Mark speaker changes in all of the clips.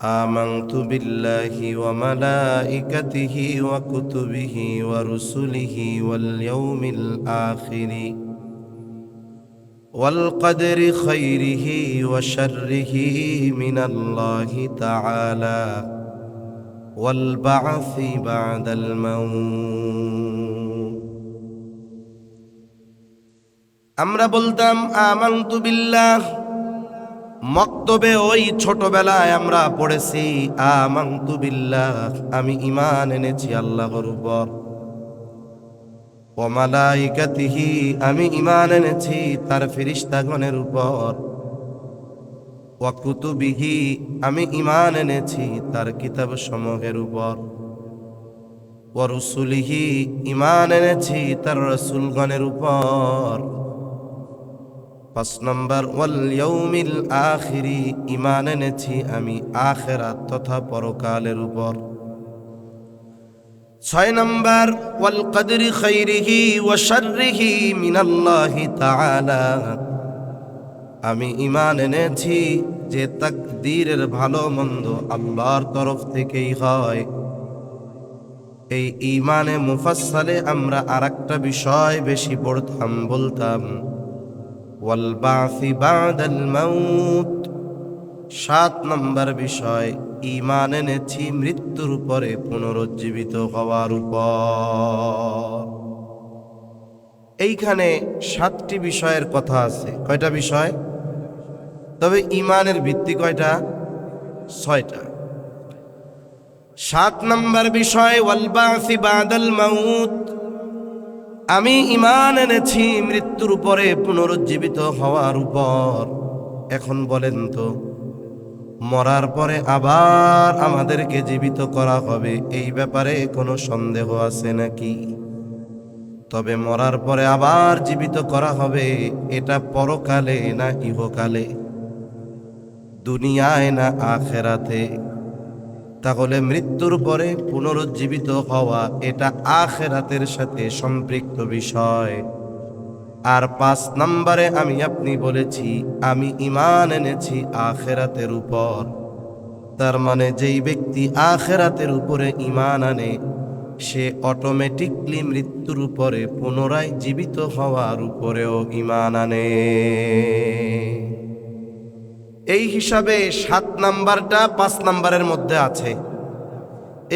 Speaker 1: آمنت بالله وملائكته وكتبه ورسله واليوم الآخر والقدر خيره وشره من الله تعالى والبعث بعد الموت। আমরা বলতাম আমানতু বিল্লাহ, মক্তবে ওই ছোটবেলায় আমরা পড়েছি আমানতু বিল্লাহ, আমি ঈমান এনেছি আল্লাহর উপর। ওয়া মালাইকাতিহি, আমি ঈমান এনেছি তার ফেরেশতাগণের উপর। ওয়া কুতুবিহি, আমি ঈমান এনেছি তার কিতাবসমূহের উপর। ওয়া রুসুলিহি, ঈমান এনেছি তার রাসূলগণের উপর। 5 নম্বর ওয়াল ইয়াউমিল আখিরি, ঈমান এনেছি আমি আখিরাত তথা পরকালের উপর। 6 নম্বর ওয়াল কদরি খাইরিহি ওয়া শাররিহি মিনাল্লাহি তাআলা, আমি ঈমান এনেছি যে তাকদীরের ভালো মন্দ আল্লাহর তরফ থেকেই হয়। এই ঈমানে মুফাসসালে আমরা আরেকটা বিষয় বেশি পড়তাম, বলতাম ওয়াল বাসি বাদাল মাউত। 7 নম্বর বিষয় ঈমান এনেছি মৃত্যুর পরে পুনরুজ্জীবিত হওয়ার উপর। এইখানে 7টি বিষয়ের কথা আছে। কয়টা বিষয়? তবে ঈমানের ভিত্তি কয়টা? 6টা। 7 নম্বর বিষয় ওয়াল বাসি বাদাল মাউত, আমি ঈমান এনেছি মৃত্যুর পরে পুনরুজ্জীবিত হওয়ার উপর। এখন বলেন তো, মরার পরে আবার আমাদেরকে জীবিত করা হবে, এই ব্যাপারে কোনো সন্দেহ আছে নাকি? তবে মরার পরে আবার জীবিত করা হবে, এটা পরকালে না ইহকালে, দুনিয়ায় না আখেরাতে? তাহলে মৃত্যুর পরে পুনরুজ্জীবিত হওয়া এটা আখেরাতের সাথে সম্পৃক্ত বিষয়। আর 5 নম্বরে আমি আপনি বলেছি আমি ঈমান এনেছি আখেরাতের উপর। তার মানে যেই ব্যক্তি আখেরাতের উপরে ঈমান আনে, সে অটোমেটিকলি মৃত্যুর উপরে পুনরায় জীবিত হওয়ার উপরেও ঈমান আনে। এই হিসাবে 7 নাম্বারটা 5 নাম্বারের মধ্যে আছে।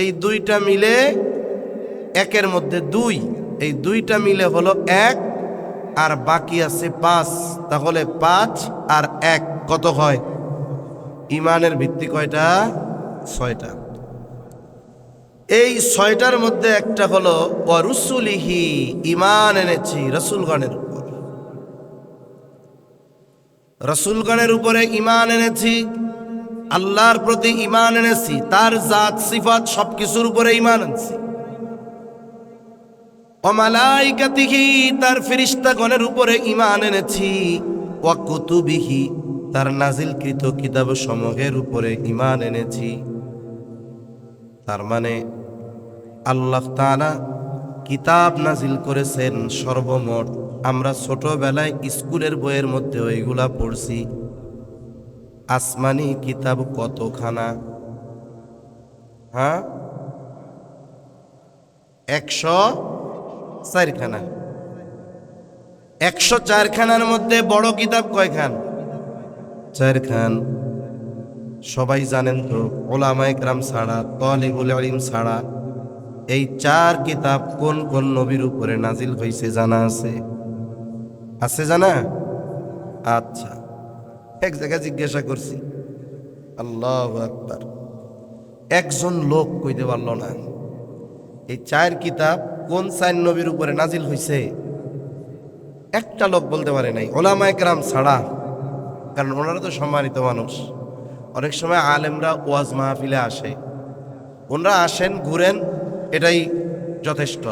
Speaker 1: এই 2টা মিলে 1-এর মধ্যে 2, এই 2টা মিলে হলো 1, আর বাকি আছে 5। তাহলে 5 আর 1 কত হয়? ঈমানের ভিত্তি কয়টা? 6টা। এই 6টার মধ্যে একটা হলো ওয়া রুসুলিহি, ঈমান এনেছি রাসূলগণের উপর। রাসূলগণের উপরে ঈমান এনেছি, আল্লাহর প্রতি ঈমান এনেছি, তার জাত সিফাত সবকিছুর উপরে ঈমান এনেছি। ওয়া মালাইকাতিহি, তার ফেরেশতাগণের উপরে ঈমান এনেছি। ওয়া কুতুবিহি, তার নাজিলকৃত কিতাবসমূহের উপরে ঈমান এনেছি। তার মানে আল্লাহ তাআলা কিতাব নাজিল করেছেন সর্বমোট, আমরা ছোটবেলায় স্কুলের বইয়ের মধ্যে ওইগুলা পড়ছি। আসমানি কিতাব কতখানা? 104 খানা। 104 খানার মধ্যে বড় কিতাব কয়খান? 4 খান। সবাই জানেন তো, উলামায়ে কেরাম ছাড়া, তালিবুল ইলম ছাড়া এই 4 কিতাব কোন কোন নবীর উপরে নাজিল হয়েছে জানা আছে? আছে জানা? আচ্ছা, এক জায়গায় জিজ্ঞাসা করছি, আল্লাহু আকবার, একজন লোক কইতে পারল না এই 4 কিতাব কোন 4 নবীর উপরে নাজিল হয়েছে। একটা লোক বলতে পারে নাই, উলামায়ে কেরাম ছাড়া। কারণ ওনারা তো সম্মানিত মানুষ। অনেক সময় আলেমরা ওয়াজ মাহফিলে আসে, ওনারা আসেন ঘুরেন, এটাই যথেষ্ট।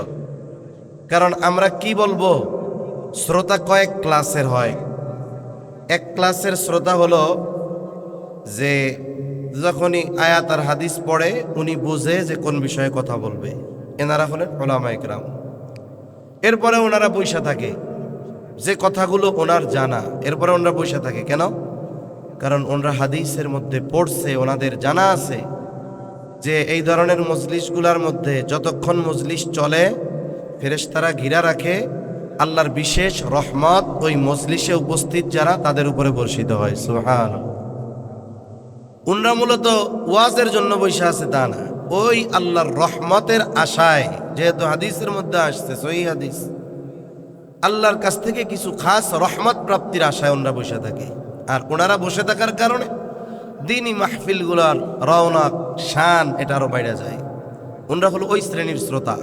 Speaker 1: কারণ আমরা কি বলবো, শ্রোতা কয়েক ক্লাসের হয়। এক ক্লাসের শ্রোতা হলো যে যখনই আয়াত আর হাদিস পড়ে উনি বুঝে যে কোন বিষয়ে কথা বলবে, এনারা হলেন উলামায়ে কেরাম। এরপরে ওনারা বইসা থাকে, যে কথাগুলো ওনার জানা, এরপরে ওনারা বইসা থাকে। কেন? কারণ ওনারা হাদিসের মধ্যে পড়ছে, ওনাদের জানা আছে যে এই ধরনের মজলিসগুলোর মধ্যে যতক্ষণ মজলিস চলে ফেরেশতারা ঘিরা রাখে, আল্লাহর বিশেষ রহমত ওই মজলিসে উপস্থিত যারা তাদের উপরে বর্ষিত হয়। সুবহানাল্লাহ। উনরা মূলত ওয়াজের জন্য বসে আছে তা না, ওই আল্লাহর রহমতের আশায়, যেহেতু হাদিসের মধ্যে আসছে সহিহ হাদিস, আল্লাহর কাছ থেকে কিছু খাস রহমত প্রাপ্তির আশায় ওনরা বসে থাকে। আর ওনারা বসে থাকার কারণে দিনী মাহফিলগুলোর রওনক শান এটা আরো বাইরে যায়। ওনরা হলো ওই শ্রেণীর শ্রোতা।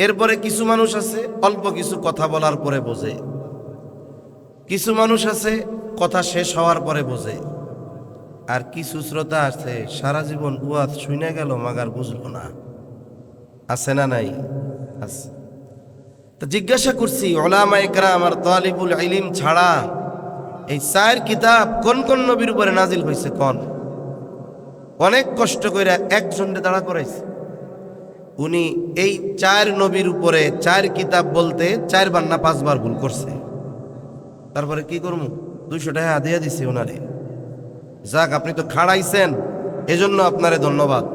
Speaker 1: এরপরে কিছু মানুষ আছে অল্প কিছু কথা বলার পরে বোঝে, কিছু মানুষ আছে কথা শেষ হওয়ার পরে বোঝে, আর কিছু শ্রোতা আছে সারা জীবন ওয়াজ শুনে গেল মাগার বুঝলো না। আছে না নাই? আছে। তো জিজ্ঞাসা করছি উলামায়ে কেরাম আর তালিবুল ইলম ছাড়া এই 4 কিতাব কোন কোন নবীর উপরে নাজিল হয়েছে? কোন? অনেক কষ্ট করে একজনকে দাঁড়া করাইছে। উনি এই 4 নবীর উপরে 4 কিতাব বলতে 4 বার না 5 বার ভুল করছে। তারপরে কি করবো? 200 টাকা হাদিয়া দিছি ওনারে। যাক, আপনি তো খাড়াইছেন, এজন্য আপনারে ধন্যবাদ।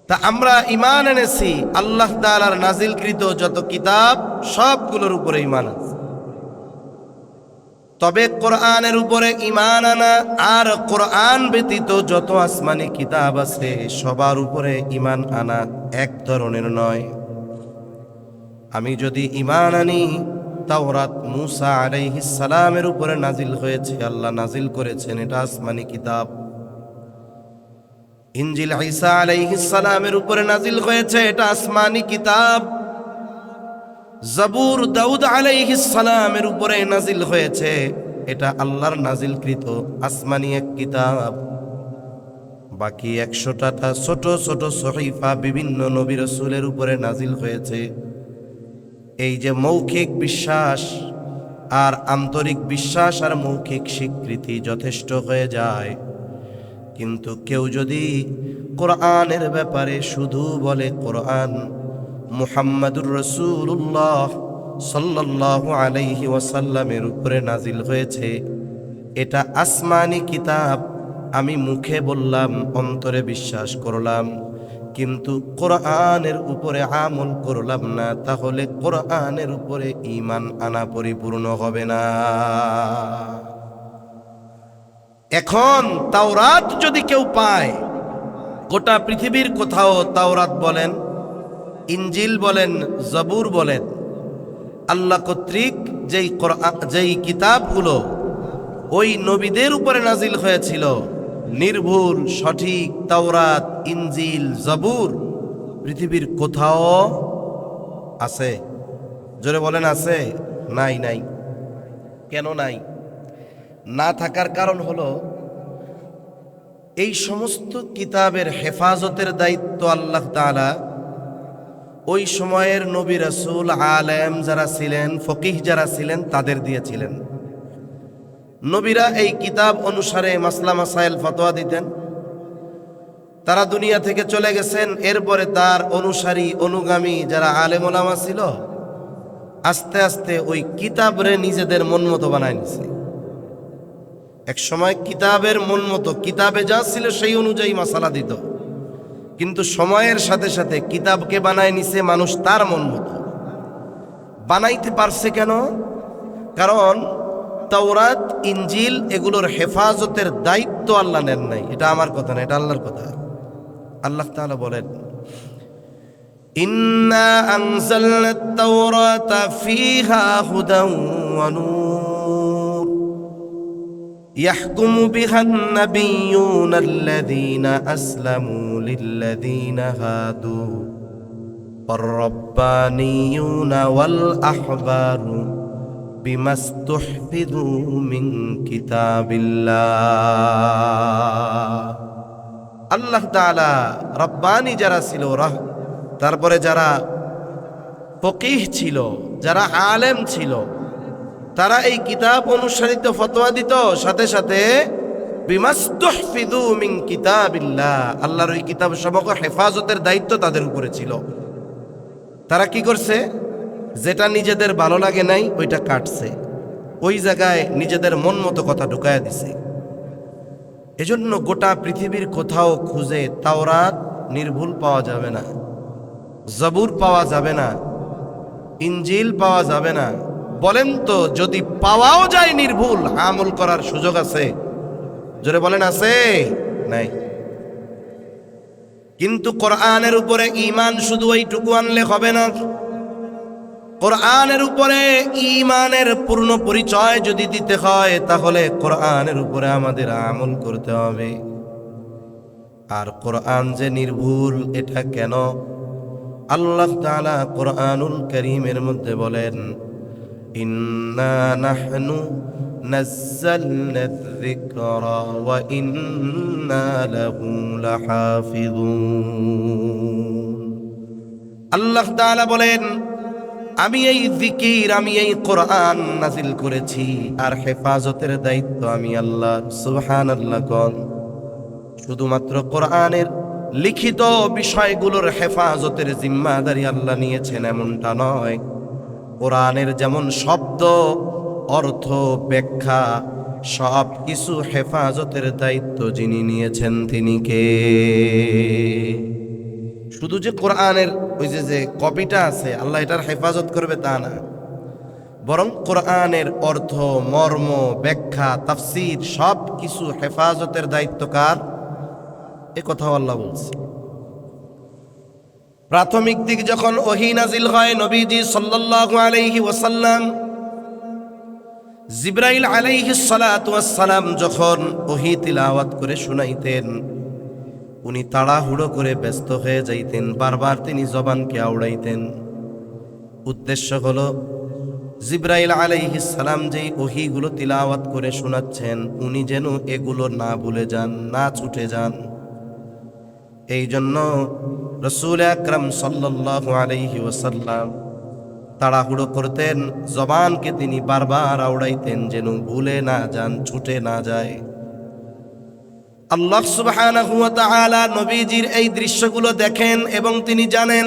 Speaker 1: তা আমরা ঈমান এনেছি আল্লাহ তাআলার নাজিলকৃত যত কিতাব সবগুলোর উপরে ঈমান আছে। তবে কোরআনের উপরে ঈমান আনা আর কোরআন ব্যতীত যত আসমানি কিতাব আছে সবার উপরে ঈমান আনা এক ধরনের নয়। আমি যদি ঈমান আনি তাওরাত মূসা আলাইহিস সালামের উপরে নাজিল হয়েছে, আল্লাহ নাজিল করেছেন, এটা আসমানি কিতাব। ইনজিল ঈসা আলাইহিস সালামের উপরে নাজিল হয়েছে, এটা আসমানি কিতাব। জবুর দাউদ আলাইহিস সালামের উপরে নাজিল হয়েছে, এটা আল্লাহর নাজিলকৃত আসমানি এক কিতাব। বাকি 100টা ছোট ছোট সহিফা বিভিন্ন নবী রাসূলের উপরে নাজিল হয়েছে। এই যে মৌখিক বিশ্বাস আর আন্তরিক বিশ্বাস আর মৌখিক স্বীকৃতি যথেষ্ট হয়ে যায়, কিন্তু কেউ যদি কোরআনের ব্যাপারে শুধু বলে কোরআন মুহাম্মাদুর রাসূলুল্লাহ সাল্লাল্লাহু আলাইহি ওয়াসাল্লামের উপরে নাজিল হয়েছে, এটা আসমানি কিতাব, আমি মুখে বললাম অন্তরে বিশ্বাস করলাম, কিন্তু কোরআনের উপরে আমল করলাম না, তাহলে কোরআনের উপরে ঈমান আনা পরিপূর্ণ হবে না। এখন তাওরাত যদি কেউ পায়, গোটা পৃথিবীর কোথাও তাওরাত বলেন, ইনজিল বলেন, জবুর বলেন, আল্লাহ কর্তৃক যেই কিতাবগুলো ওই নবীদের উপরে নাজিল হয়েছিল, নির্ভুল সঠিক তাওরাত, ইনজিল, জবুর পৃথিবীর কোথাও আছে? জোরে বলেন আছে? নাই। নাই। কেন নাই? না থাকার কারণ হলো এই সমস্ত কিতাবের হেফাজতের দায়িত্ব আল্লাহ তাআলা ওই সময়ের নবী রাসূল, আলেম যারা ছিলেন, ফকিহ যারা ছিলেন তাদের দিয়েছিলেন। নবীরা এই কিতাব অনুসারে মাসলা মাসাইল ফতোয়া দিতেন। তারা দুনিয়া থেকে চলে গেছেন, এরপরে তার অনুসারী অনুগামী যারা আলেম ওলামা ছিল আস্তে আস্তে ওই কিতাবরে নিজেদের মন মতো বানায় নিছে। এক সময় কিতাবের মন মতো, কিতাবে যা ছিল সেই অনুযায়ী মাসালা দিত, কিন্তু সময়ের সাথে সাথে কিতাবকে বানায় নিছে মানুষ তার মন মতো। বানাইতে পারছে কেন? কারণ তাওরাত, ইনজিল এগুলোর হেফাজতের দায়িত্ব আল্লাহ নেন নাই। এটা আমার কথা না, এটা আল্লাহর কথা। আল্লাহ তাআলা বলেন, ইন্না আনজালনাত তাওরাতা ফিহা হুদান ওয়া নূর ইয়াহকুমু বিহান নাবিয়্যুনা আল্লাযীনা আসলামু লিল্লাযীনা হাদু ওয়ার-রাব্বানিয়্যুনা ওয়াল আহবারু বিমাস্তুহফিযু মিন কিতাবিল্লাহ। আল্লাহ তাআলা রব্বানি যারা ছিল, তারপরে যারা ফকিহ ছিল, যারা আলেম ছিল, তারা এই কিতাব অনুসারিত ফতোয়া দিত, সাথে সাথে বিমাস্তুহফিযু মিন কিতাবিল্লাহ, আল্লাহর ওই কিতাব সমূহ হেফাজতের দায়িত্ব তাদের উপরে ছিল। তারা কি করছে? যেটা নিজেদের ভালো লাগে নাই ওইটা কাটছে, ওই জায়গায় নিজেদের মন মতো কথা ঢুকায়া দিছে। এজন্য গোটা পৃথিবীর কোথাও খুঁজে তাওরাত নির্ভুল পাওয়া যাবে না, জবুর পাওয়া যাবে না, ইনজিল পাওয়া যাবে না। বলেন তো, যদি পাওয়াও যায় নির্ভুল, আমল করার সুযোগ আছে? জোরে বলেন, আছে? নাই। কিন্তু কোরআনের উপরে ঈমান শুধু এইটুকু আনলে হবে না। কোরআনের উপরে ঈমানের পূর্ণ পরিচয় যদি দিতে হয়, তাহলে কোরআনের উপরে আমাদের আমল করতে হবে। আর কোরআন যে নির্ভুল, এটা কেন? আল্লাহ তাআলা কোরআনুল কারীমের মধ্যে বলেন, ইন্না নাহনু নাযালনা যিকরা ওয়া ইন্না লাহু লাহাফিযুন। আল্লাহ তাআলা বলেন, আমি এই জিকির, আমি এই কোরআন নাজিল করেছি, আর হেফাজতের দায়িত্ব আমি আল্লাহ। সুবহানাল্লাহ। কোন শুধুমাত্র কোরআনের লিখিত বিষয়গুলোর হেফাজতের জিম্মাদারি আল্লাহ নিয়েছেন এমনটা নয়। কোরআনের যেমন শব্দ, অর্থ, ব্যাখ্যা সব কিছু হেফাজতের দায়িত্ব যিনি নিয়েছেন তিনি কে? শুধু যে কোরআনের ওই যে কপিটা আছে আল্লাহ এটার হেফাজত করবে তা না, বরং কোরআনের অর্থ, মর্ম, ব্যাখ্যা, তাফসীর সব কিছু হেফাজতের দায়িত্ব কার? এ কথাও আল্লাহ বলছে। প্রাথমিক দিক যখন ওহী নাজিল হয়, নবীজি সাল্লাল্লাহু আলাইহি ওয়াসাল্লাম, জিবরাইল আলাইহিস সালাতু ওয়াস সালাম যখন ওহী তিলাওয়াত করে শুনাইতেন, উনি তাড়াহুড়ো করে ব্যস্ত হয়ে যাইতেন, বারবার তিনি জবানকে আওড়াইতেন। উদ্দেশ্য হলো জিবরাইল আলাইহিস সালাম যেই ওহীগুলো তিলাওয়াত করে শোনাচ্ছেন, উনি যেন এগুলো না ভুলে যান, না ছুটে যান। এই জন্য রাসূল আকরাম সাল্লাল্লাহু আলাইহি ওয়াসাল্লাম তাড়াহুড়ো করতেন, জবানকে তিনি বারবার আওড়াইতেন যেন ভুলে না যান, ছুটে না যায়। আল্লাহ সুবহানাহু ওয়া তাআলা নবীজির এই দৃশ্যগুলো দেখেন এবং তিনি জানেন।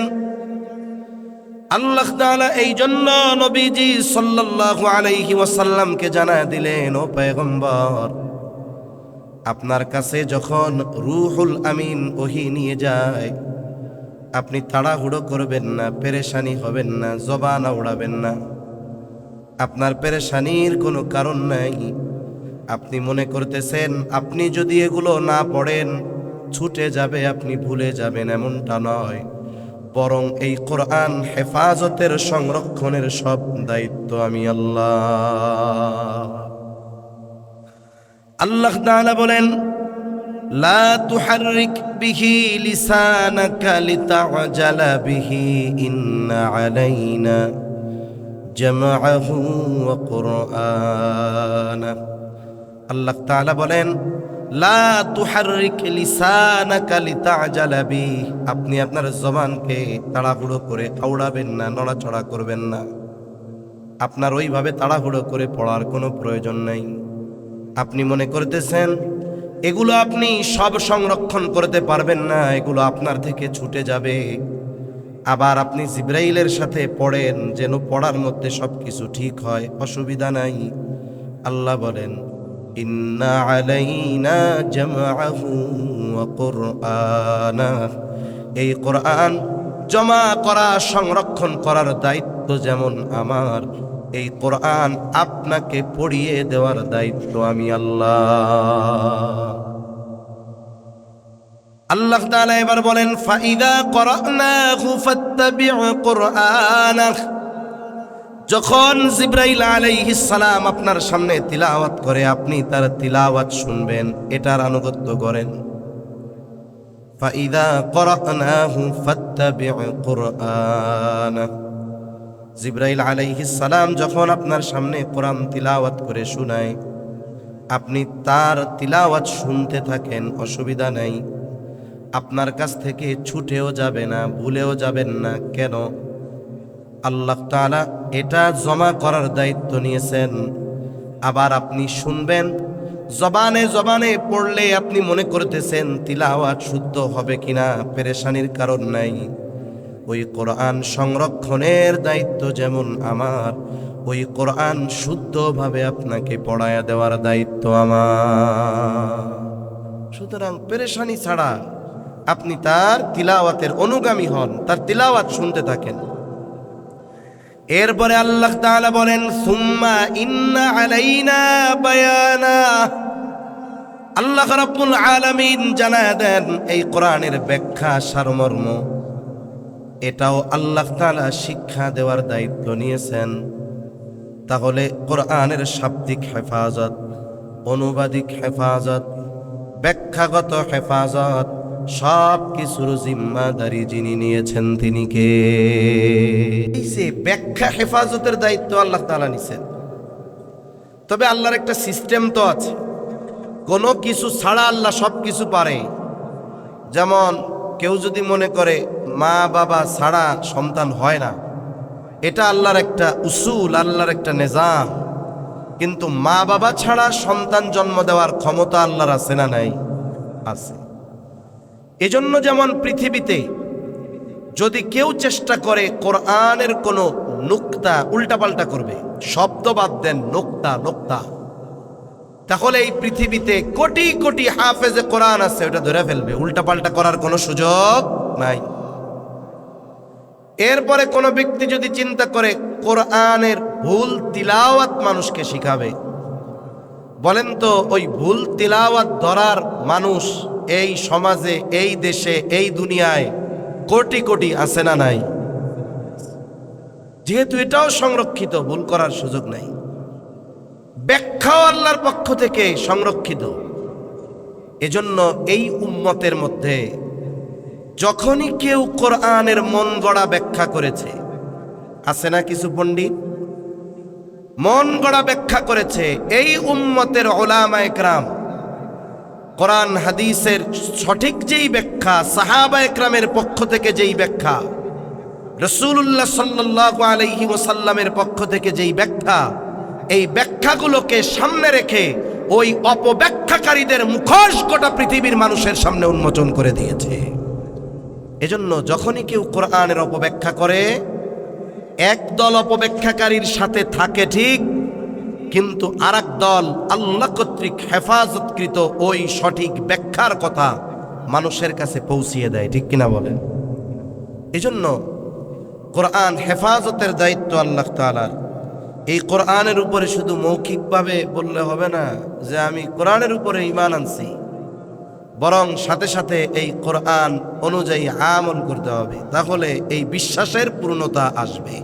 Speaker 1: আল্লাহ তাআলা এই জন্য নবীজি সাল্লাল্লাহু আলাইহি ওয়াসাল্লামকে জানায় দিলেন, ও পয়গম্বর, আপনার কাছে যখন রূহুল আমিন ওহী নিয়ে যায়, আপনি তাড়াহুড়ো করবেন না, পেরেশানি হবেন না, জবান আওড়াবেন না। আপনার পেরেশানির কোনো কারণ নাই। আপনি মনে করতেছেন আপনি যদি এগুলো না পড়েন ছুটে যাবে, আপনি ভুলে যাবেন, এমনটা নয়। বরং এই কোরআন হেফাজতের, সংরক্ষণের সব দায়িত্ব আমি আল্লাহ। আল্লাহ তাআলা বলেন, লা তুহাররিক বিহি লিসানাকা লিতা'জালা বিহি ইন্না আলাইনা জামআহু ওয়া কুরআনা। আল্লাহ তাআলা বলেন, লা তুহাররিক লিসানাকা লিতা'জালা বিহি, আপনি আপনার জবানকে তাড়াহুড়ো করে আওড়াবেন না, নড়াচড়া করবেন না। আপনার ওইভাবে তাড়াহুড়ো করে পড়ার কোনো প্রয়োজন নাই। আপনি মনে করতেছেন এগুলো আপনি সব সংরক্ষণ করতে পারবেন না, এগুলো আপনার থেকে ছুটে যাবে। আবার আপনি জিবরাইলের সাথে পড়েন যেন পড়ার মধ্যে সব কিছু ঠিক হয়, অসুবিধা নাই। আল্লাহ বলেন, ইন্না আলাইনা জামআহু ওয়া কুরআনা, এই কোরআন জমা করা, সংরক্ষণ করার দায়িত্ব যেমন আমার, এই কোরআন আপনাকে পড়িয়ে দেওয়ার দায়িত্ব আমি আল্লাহ। আল্লাহ তাআলা এবার বলেন, ফাইদা করানাহু ফাত্তাবি' কুরআনাহ, যখন জিবরাইল আলাইহিস সালাম আপনার সামনে তিলাওয়াত করে, আপনি তার তিলাওয়াত শুনবেন, এটার আনুগত্য করেন। ফাইদা করানাহু ফাত্তাবি' কুরআনাহ, জিবরাইল আলাইহিস সালাম যখন আপনার সামনে কোরআন তিলাওয়াত করে শোনায়, আপনি তার তিলাওয়াত শুনতে থাকেন, অসুবিধা নাই। আপনার কাছ থেকে ছুটেও যাবে না, ভুলেও যাবেন না। কেন? আল্লাহ তাআলা এটা জমা করার দায়িত্ব নিয়েছেন। আবার আপনি শুনবেন, জবানে জবানে পড়লে আপনি মনে করতেছেন তিলাওয়াত শুদ্ধ হবে কিনা, পেরেশানির কারণ নাই। ওই কোরআন সংরক্ষণের দায়িত্ব যেমন আমার, ওই কোরআন শুদ্ধভাবে আপনাকে পড়ায়া দেওয়ার দায়িত্ব আমার। সুতরাং পেরেশানি ছাড়া আপনি তার তিলাওয়াতের অনুগামী হন, তার তিলাওয়াত শুনতে থাকেন। এরপরে আল্লাহ তাআলা বলেন, সুম্মা ইন্না আলাইনা বায়ানা। আল্লাহ রাব্বুল আলামিন জানায় দেন এই কোরআনের ব্যাখ্যা সারমর্ম এটাও আল্লাহ তাআলা শিক্ষা দেওয়ার দায়িত্ব নিয়েছেন। তাহলে কোরআনের শাব্দিক হেফাজত, অনুবাদিক হেফাজত, ব্যাখ্যাগত হেফাজত সব কিছুর জিম্মাদারি যিনি নিয়েছেন তিনি কে? এই যে ব্যাখ্যা হেফাজতের দায়িত্ব আল্লাহ তাআলা নিছেন। তবে আল্লাহর একটা সিস্টেম তো আছে, কোনো কিছু ছাড়া আল্লাহ সব কিছু পারে। যেমন কেউ যদি মনে করে মা বাবা ছাড়া সন্তান হয় না, এটা আল্লাহর একটা উসুল, আল্লাহর একটা নিজাম। কিন্তু মা বাবা ছাড়া সন্তান জন্ম দেওয়ার ক্ষমতা আল্লাহর আছে না নাই? আছে। এজন্য যেমন পৃথিবীতে যদি কেউ চেষ্টা করে কোরআনের কোনো নুক্তা উল্টাপাল্টা করবে, শব্দ বাদ দেন, নোক্তা, তাহলে এই পৃথিবীতে কোটি কোটি হাফেজে কোরআন আছে, ওটা ধরে ফেলবে, উল্টাপাল্টা করার কোনো সুযোগ নাই। এরপরে কোনো ব্যক্তি যদি চিন্তা করে কোরআনের ভুল তিলাওয়াত মানুষকে শিখাবে, বলেন তো ওই ভুল তিলাওয়াত ধরার মানুষ এই সমাজে, এই দেশে, এই দুনিয়ায় কোটি কোটি আছে না নাই? যেহেতু এটাও সংরক্ষিত, ভুল করার সুযোগ নাই। ব্যাখ্যাও আল্লাহর পক্ষ থেকে সংরক্ষিত। এজন্য এই উম্মতের মধ্যে যখনই কেউ কোরআনের মন গড়া ব্যাখ্যা করেছে, আছে না কিছু পণ্ডিত মন গড়া ব্যাখ্যা করেছে, এই উম্মতের উলামায়ে কেরাম কোরআন হাদিসের সঠিক যেই ব্যাখ্যা, সাহাবায়ে কেরামের পক্ষ থেকে যেই ব্যাখ্যা, রাসূলুল্লাহ সাল্লাল্লাহু আলাইহি ওয়াসাল্লামের পক্ষ থেকে যেই ব্যাখ্যা, এই ব্যাখ্যাগুলোকে সামনে রেখে ওই অপব্যাখ্যাকারীদের মুখোশ গোটা পৃথিবীর মানুষের সামনে উন্মোচন করে দিয়েছে। এজন্য যখনই কেউ কোরআনের অপব্যাখ্যা করে, একদল অপব্যাখ্যাকারীর সাথে থাকে ঠিক, কিন্তু আরেক দল আল্লাহ কর্তৃক হেফাজতকৃত ওই সঠিক ব্যাখ্যার কথা মানুষের কাছে পৌঁছিয়ে দেয়, ঠিক কিনা বলেন? এজন্য কোরআন হেফাজতের দায়িত্ব আল্লাহ তাআলার। এই কোরআনের উপরে শুধু মৌখিকভাবে বললে হবে না যে আমি কোরআনের উপরে ঈমান আনছি, বরং সাথে সাথে এই কোরআন অনুযায়ী আমল করতে হবে, তাহলে এই বিশ্বাসের পূর্ণতা আসবে।